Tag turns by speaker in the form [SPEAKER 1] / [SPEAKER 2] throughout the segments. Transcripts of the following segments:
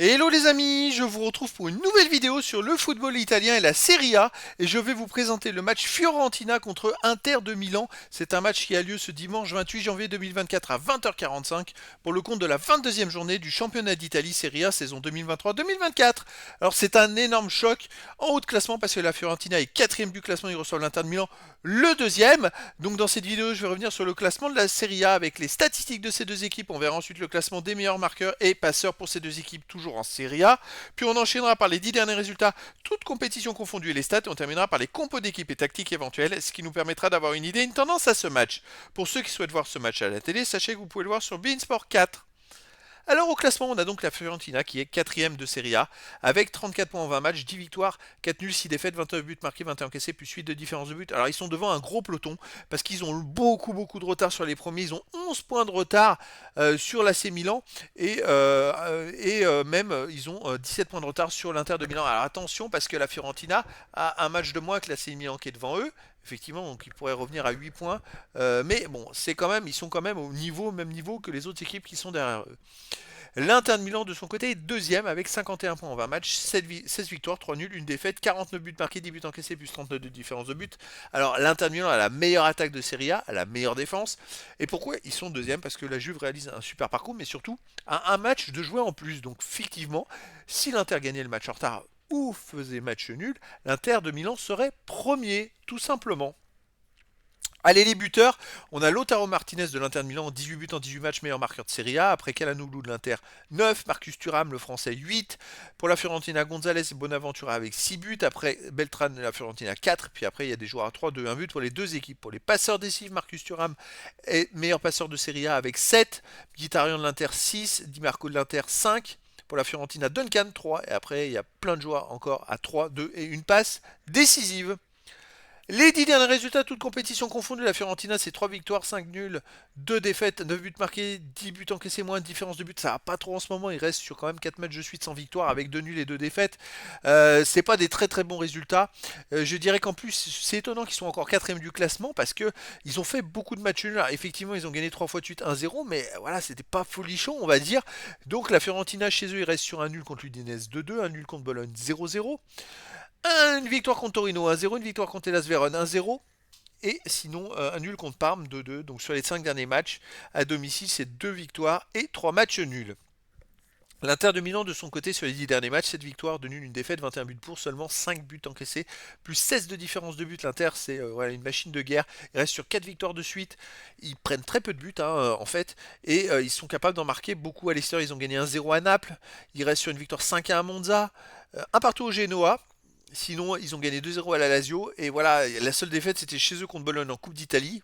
[SPEAKER 1] Hello les amis, je vous retrouve pour une nouvelle vidéo sur le football italien et la Serie A et je vais vous présenter le match Fiorentina contre Inter de Milan. C'est un match qui a lieu ce dimanche 28 janvier 2024 à 20h45 pour le compte de la 22e journée du championnat d'Italie Serie A saison 2023-2024. Alors c'est un énorme choc en haut de classement parce que la Fiorentina est quatrième du classement, il reçoit l'Inter de Milan le deuxième. Donc dans cette vidéo je vais revenir sur le classement de la Serie A avec les statistiques de ces deux équipes. On verra ensuite le classement des meilleurs marqueurs et passeurs pour ces deux équipes toujours en Serie A. Puis on enchaînera par les 10 derniers résultats, toutes compétitions confondues et les stats. Et on terminera par les compos d'équipes et tactiques éventuelles, ce qui nous permettra d'avoir une idée, une tendance à ce match. Pour ceux qui souhaitent voir ce match à la télé, sachez que vous pouvez le voir sur beIN Sport 4. Alors au classement, on a donc la Fiorentina qui est quatrième de Serie A avec 34 points en 20 matchs, 10 victoires, 4 nuls, 6 défaites, 29 buts marqués, 21 encaissés, plus 8 de différence de but. Alors ils sont devant un gros peloton parce qu'ils ont beaucoup de retard sur les premiers. Ils ont 11 points de retard sur l'AC Milan et même ils ont 17 points de retard sur l'Inter de Milan. Alors attention parce que la Fiorentina a un match de moins que l'AC Milan qui est devant eux. Effectivement, donc ils pourraient revenir à 8 points. Mais bon, c'est quand même, ils sont quand même au même niveau que les autres équipes qui sont derrière eux. L'Inter de Milan de son côté est deuxième avec 51 points en 20 matchs, 16 victoires, 3 nuls, une défaite, 49 buts marqués, 10 buts encaissés, plus 39 de différence de but. Alors l'Inter de Milan a la meilleure attaque de Serie A, a la meilleure défense. Et pourquoi ils sont deuxième? Parce que la Juve réalise un super parcours, mais surtout un match de jouer en plus. Donc fictivement, si l'Inter gagnait le match en retard ou faisait match nul, l'Inter de Milan serait premier, tout simplement. Allez les buteurs, on a Lautaro Martinez de l'Inter de Milan, 18 buts en 18 matchs, meilleur marqueur de Serie A. Après Calhanoglu de l'Inter, 9. Marcus Thuram, le français, 8. Pour la Fiorentina, Gonzalez et Bonaventura avec 6 buts. Après Beltrán de la Fiorentina, 4. Puis après, il y a des joueurs à 3, 2, 1 but pour les deux équipes. Pour les passeurs décisifs, Marcus Thuram est meilleur passeur de Serie A avec 7. Mkhitaryan de l'Inter, 6. Di Marco de l'Inter, 5. Pour la Fiorentina, Duncan, 3. Et après, il y a plein de joueurs encore à 3, 2 et une passe décisive. Les 10 derniers résultats, toutes compétitions confondues, la Fiorentina c'est 3 victoires, 5 nuls, 2 défaites, 9 buts marqués, 10 buts encaissés, moins de différence de but, ça va pas trop en ce moment, il reste sur quand même 4 matchs de suite sans victoire avec 2 nuls et 2 défaites. C'est pas des très bons résultats. Je dirais qu'en plus c'est étonnant qu'ils soient encore 4 du classement parce que ils ont fait beaucoup de matchs nuls. Alors, effectivement ils ont gagné 3 fois de suite 1-0, mais voilà c'était pas folichon on va dire. Donc la Fiorentina chez eux il reste sur un nul contre l'Udinese 2-2, un nul contre Bologne 0-0. Une victoire contre Torino 1-0, une victoire contre Hellas Vérone 1-0. Et sinon, un nul contre Parme 2-2. Donc sur les 5 derniers matchs, à domicile, c'est 2 victoires et 3 matchs nuls. L'Inter de Milan de son côté sur les 10 derniers matchs, 7 victoires, 2 nuls, une défaite, 21 buts pour, seulement 5 buts encaissés, plus 16 de différence de but. L'Inter c'est voilà, une machine de guerre, il reste sur 4 victoires de suite, ils prennent très peu de buts en fait, et ils sont capables d'en marquer beaucoup à l'extérieur. Ils ont gagné 1-0 à Naples, ils restent sur une victoire 5-1 à Monza, un partout au Genoa. Sinon, ils ont gagné 2-0 à la Lazio. Et voilà, la seule défaite, c'était chez eux contre Bologne en Coupe d'Italie.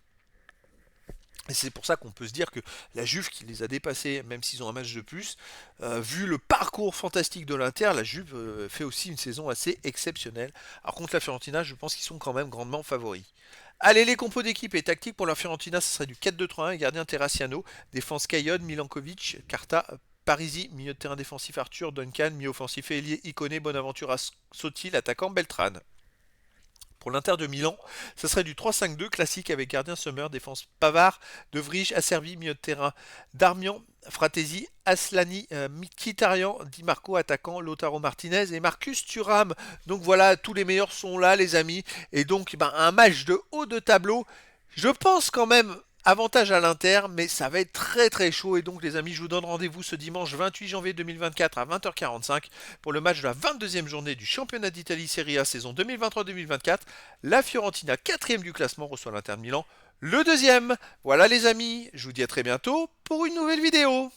[SPEAKER 1] Et c'est pour ça qu'on peut se dire que la Juve qui les a dépassés, même s'ils ont un match de plus, vu le parcours fantastique de l'Inter, la Juve fait aussi une saison assez exceptionnelle. Alors contre la Fiorentina, je pense qu'ils sont quand même grandement favoris. Allez, les compos d'équipe et tactique pour la Fiorentina, ce serait du 4-2-3-1, gardien Terraciano, défense Caillon, Milankovic, Carta, Parisi, milieu de terrain défensif Arthur, Duncan, milieu offensif Elie, Icone, Bonaventura, Sotti, l'attaquant Beltran. Pour l'Inter de Milan, ça serait du 3-5-2 classique avec gardien Sommer, défense Pavard, De Vrij, Acerbi, milieu de terrain Darmian, Fratesi, Aslani, Mkhitaryan, Di Marco, attaquant, Lautaro Martinez et Marcus Thuram. Donc voilà, tous les meilleurs sont là les amis. Et donc un match de haut de tableau, je pense quand même avantage à l'Inter, mais ça va être très chaud. Et donc les amis, je vous donne rendez-vous ce dimanche 28 janvier 2024 à 20h45 pour le match de la 22e journée du championnat d'Italie Serie A saison 2023-2024. La Fiorentina, quatrième du classement, reçoit l'Inter de Milan, le deuxième. Voilà les amis, je vous dis à très bientôt pour une nouvelle vidéo.